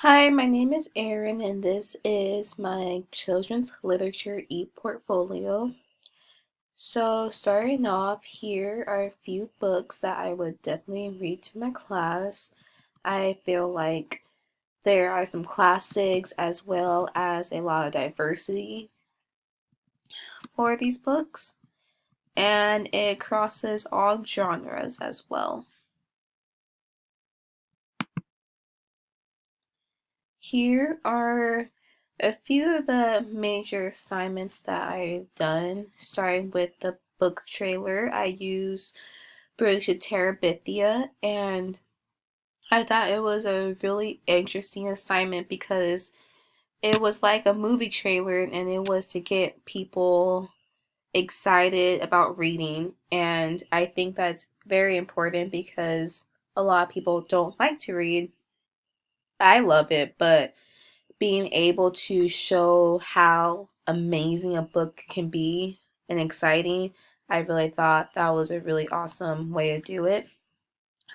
Hi, my name is Erin, and this is my children's literature e-portfolio. So, starting off, here are a few books that I would definitely read to my class. I feel like there are some classics as well as a lot of diversity for these books, and it crosses all genres as well. Here are a few of the major assignments that I've done, starting with the book trailer. I used British Terabithia, and I thought it was a really interesting assignment because it was like a movie trailer and it was to get people excited about reading. And I think that's very important because a lot of people don't like to read. I love it, but being able to show how amazing a book can be and exciting, I really thought that was a really awesome way to do it.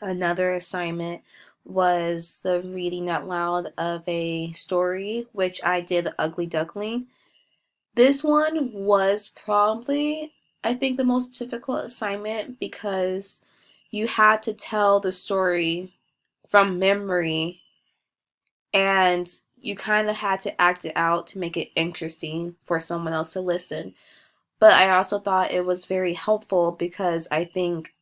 Another assignment was the reading out loud of a story, which I did, The Ugly Duckling. This one was probably, I think, the most difficult assignment because you had to tell the story from memory and you kind of had to act it out to make it interesting for someone else to listen. But I also thought it was very helpful because I think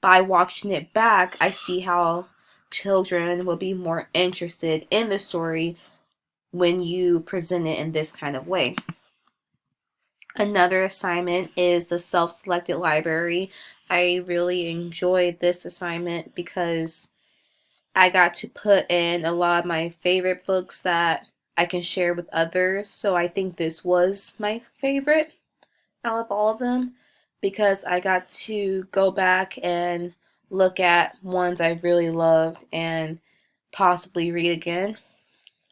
by watching it back, I see how children will be more interested in the story when you present it in this kind of way. Another assignment is the self-selected library. I really enjoyed this assignment because I got to put in a lot of my favorite books that I can share with others. So I think this was my favorite out of all of them because I got to go back and look at ones I really loved and possibly read again.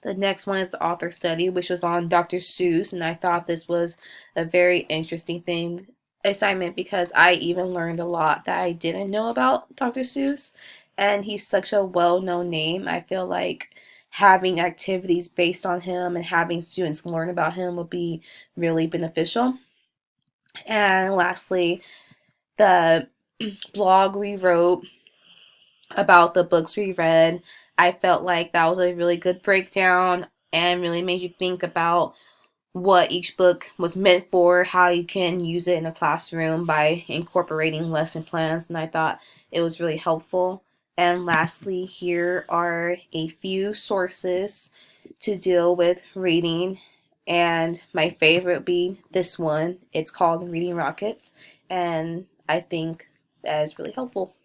The next one is the author study, which was on Dr. Seuss, and I thought this was a very interesting thing assignment because I even learned a lot that I didn't know about Dr. Seuss, and he's such a well-known name. I feel like having activities based on him and having students learn about him would be really beneficial. And lastly, the blog we wrote about the books we read. I felt like that was a really good breakdown and really made you think about what each book was meant for, how you can use it in a classroom by incorporating lesson plans, and I thought it was really helpful. And lastly, here are a few sources to deal with reading, and my favorite would be this one. It's called Reading Rockets, and I think that is really helpful.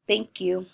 Thank you.